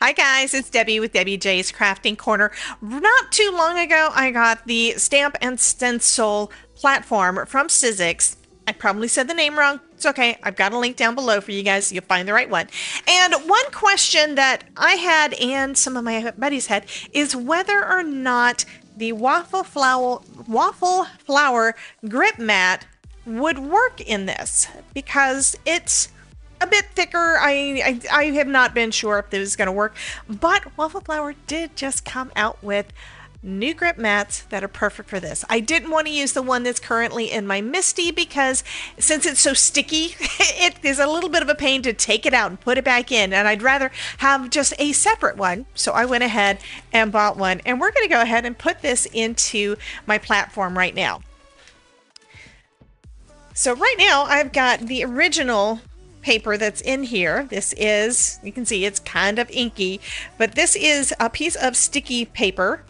Hi guys, it's Debbie with Debbie J's Crafting Corner. Not too long ago, I got the Stamp and Stencil platform from Sizzix. I probably said the name wrong. It's okay. I've got a link down below for you guys so you'll find the right one. And one question that I had and some of my buddies had is whether or not the waffle flower grip mat would work in this because it's a bit thicker. I have not been sure if this is going to work, but Waffle Flower did just come out with new grip mats that are perfect for this. I didn't want to use the one that's currently in my Misty because since it's so sticky, it is a little bit of a pain to take it out and put it back in, and I'd rather have just a separate one. So I went ahead and bought one, and we're going to go ahead and put this into my platform right now. So right now I've got the original paper that's in here. This is, you can see it's kind of inky, but this is a piece of sticky paper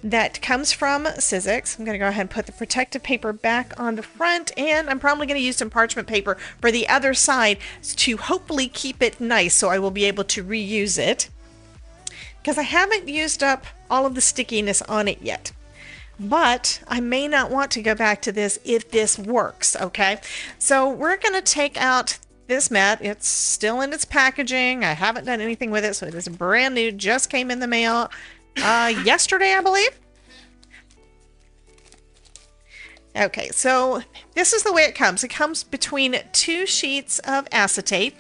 that comes from Sizzix. I'm going to go ahead and put the protective paper back on the front, and I'm probably going to use some parchment paper for the other side to hopefully keep it nice so I will be able to reuse it, because I haven't used up all of the stickiness on it yet. But I may not want to go back to this if this works, okay? So we're going to take out this mat. It's still in its packaging. I haven't done anything with it, so it is brand new. Just came in the mail yesterday, I believe. Okay, so this is the way it comes. It comes between two sheets of acetate.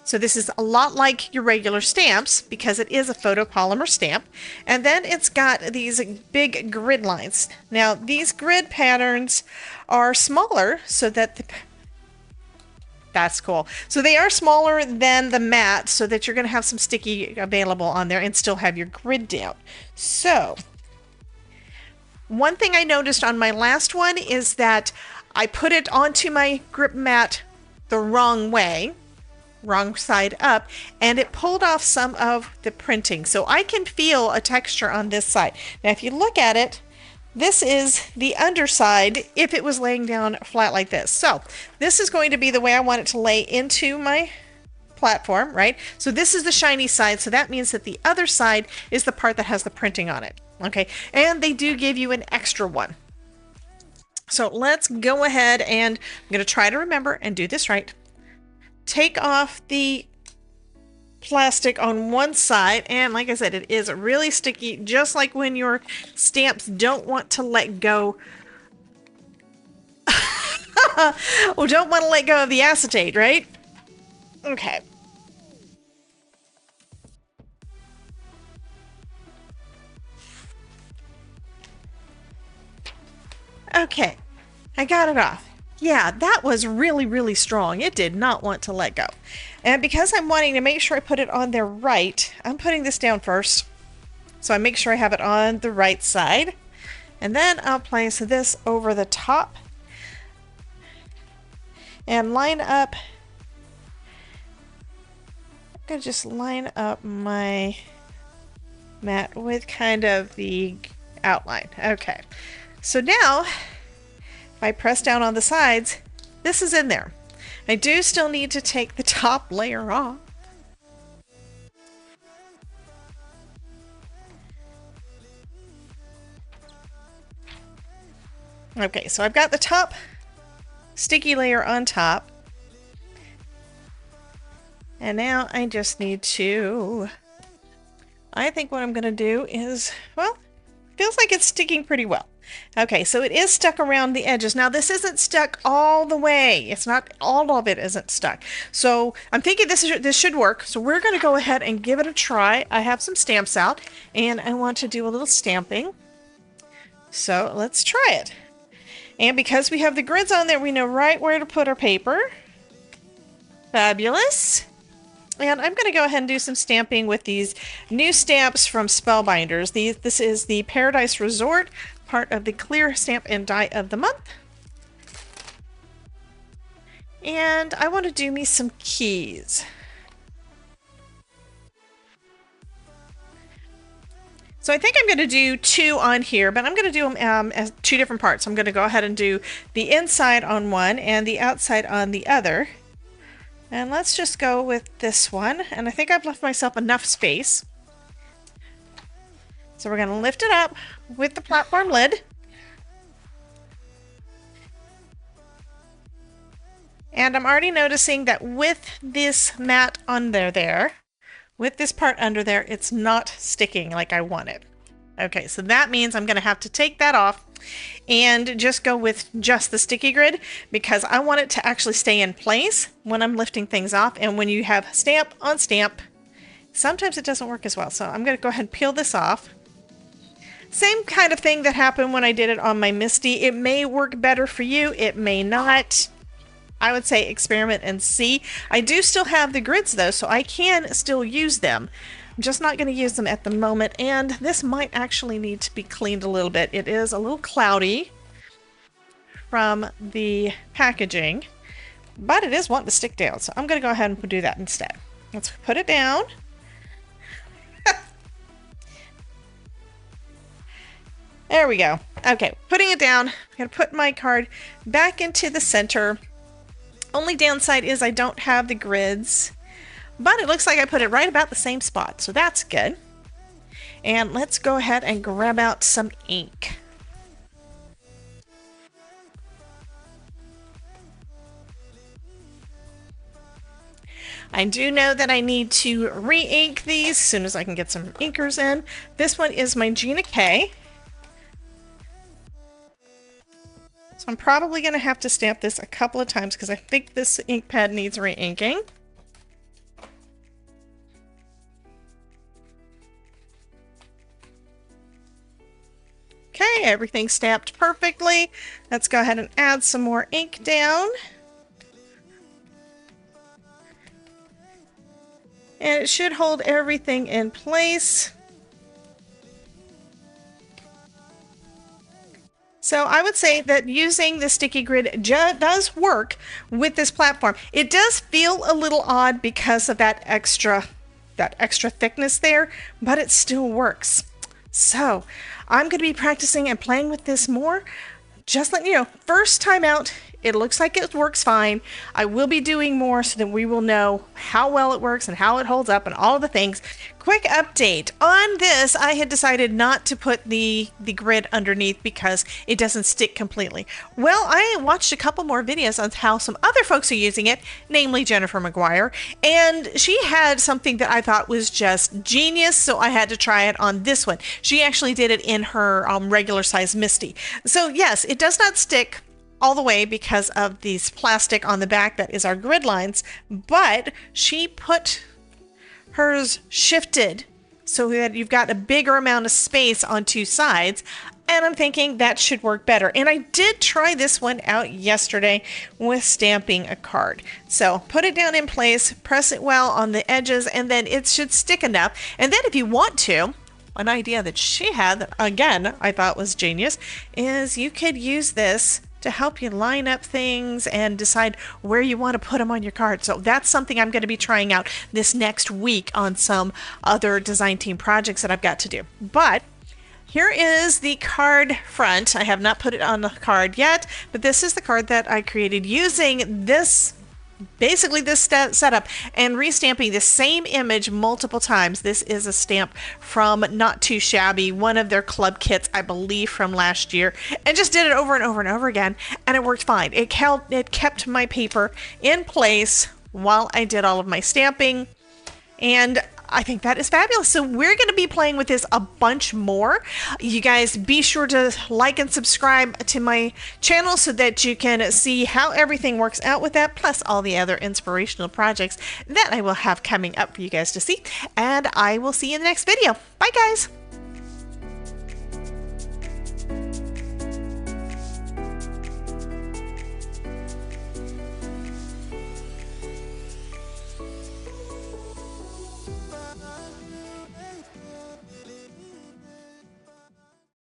So this is a lot like your regular stamps because it is a photopolymer stamp. And then it's got these big grid lines. Now, these grid patterns are smaller so that that's cool. So they are smaller than the mat so that you're going to have some sticky available on there and still have your grid down. So one thing I noticed on my last one is that I put it onto my grip mat the wrong way, wrong side up, and it pulled off some of the printing. So I can feel a texture on this side. Now if you look at it, this is the underside if it was laying down flat like this. So this is going to be the way I want it to lay into my platform, right? So this is the shiny side, so that means that the other side is the part that has the printing on it. Okay, and they do give you an extra one. So let's go ahead, and I'm going to try to remember and do this right. Take off the plastic on one side, and like I said, it is really sticky, just like when your stamps don't want to let go. Well, don't want to let go of the acetate, right? Okay. Okay, I got it off. Yeah, that was really, really strong. It did not want to let go. And because I'm wanting to make sure I put it on there right, I'm putting this down first. So I make sure I have it on the right side. And then I'll place this over the top and line up. I'm going to just line up my mat with kind of the outline. Okay. So now, if I press down on the sides, this is in there. I do still need to take the top layer off. Okay, so I've got the top sticky layer on top. And now I just need to, I think what I'm going to do is, well, feels like it's sticking pretty well. Okay, so it is stuck around the edges. Now this isn't stuck all the way. It's not, all of it isn't stuck. So I'm thinking this should work. So we're going to go ahead and give it a try. I have some stamps out and I want to do a little stamping. So let's try it. And because we have the grids on there, we know right where to put our paper. Fabulous. And I'm going to go ahead and do some stamping with these new stamps from Spellbinders. This is the Paradise Resort, part of the Clear Stamp and Die of the Month. And I want to do me some keys. So I think I'm going to do two on here, but I'm going to do them as two different parts. I'm going to go ahead and do the inside on one and the outside on the other. And let's just go with this one. And I think I've left myself enough space. So we're going to lift it up with the platform lid. And I'm already noticing that with this mat under there, with this part under there, it's not sticking like I want it. Okay, so that means I'm going to have to take that off and just go with just the sticky grid, because I want it to actually stay in place when I'm lifting things off. And when you have stamp on stamp, sometimes it doesn't work as well. So I'm going to go ahead and peel this off. Same kind of thing that happened when I did it on my Misty. It may work better for you, it may not. I would say experiment and see. I do still have the grids though, so I can still use them. I'm just not going to use them at the moment, and this might actually need to be cleaned a little bit. It is a little cloudy from the packaging, but it is wanting to stick down, so I'm going to go ahead and do that instead. Let's put it down. There we go. Okay, putting it down. I'm going to put my card back into the center. Only downside is I don't have the grids, but it looks like I put it right about the same spot, so that's good. And let's go ahead and grab out some ink. I do know that I need to re-ink these as soon as I can get some inkers in. This one is my Gina K. So I'm probably going to have to stamp this a couple of times because I think this ink pad needs re-inking. Okay, everything's stamped perfectly. Let's go ahead and add some more ink down. And it should hold everything in place. So I would say that using the sticky grid does work with this platform. It does feel a little odd because of that extra thickness there, but it still works. So I'm going to be practicing and playing with this more. Just letting you know, first time out, it looks like it works fine. I will be doing more so that we will know how well it works and how it holds up and all of the things. Quick update on this, I had decided not to put the grid underneath because it doesn't stick completely. Well, I watched a couple more videos on how some other folks are using it, namely Jennifer McGuire, and she had something that I thought was just genius, so I had to try it on this one. She actually did it in her regular size Misty. So yes, it does not stick all the way because of these plastic on the back that is our grid lines, but she put hers shifted so that you've got a bigger amount of space on two sides, and I'm thinking that should work better. And I did try this one out yesterday with stamping a card. So put it down in place, press it well on the edges, and then it should stick enough. And then if you want to, an idea that she had that again I thought was genius is you could use this to help you line up things and decide where you want to put them on your card. So that's something I'm going to be trying out this next week on some other design team projects that I've got to do. But here is the card front. I have not put it on the card yet, but this is the card that I created using this, basically this setup, and restamping the same image multiple times. This is a stamp from Not Too Shabby, one of their club kits, I believe from last year, and just did it over and over and over again, and it worked fine. It kept my paper in place while I did all of my stamping, and I think that is fabulous. So we're going to be playing with this a bunch more. You guys be sure to like and subscribe to my channel so that you can see how everything works out with that, plus all the other inspirational projects that I will have coming up for you guys to see. And I will see you in the next video. Bye guys.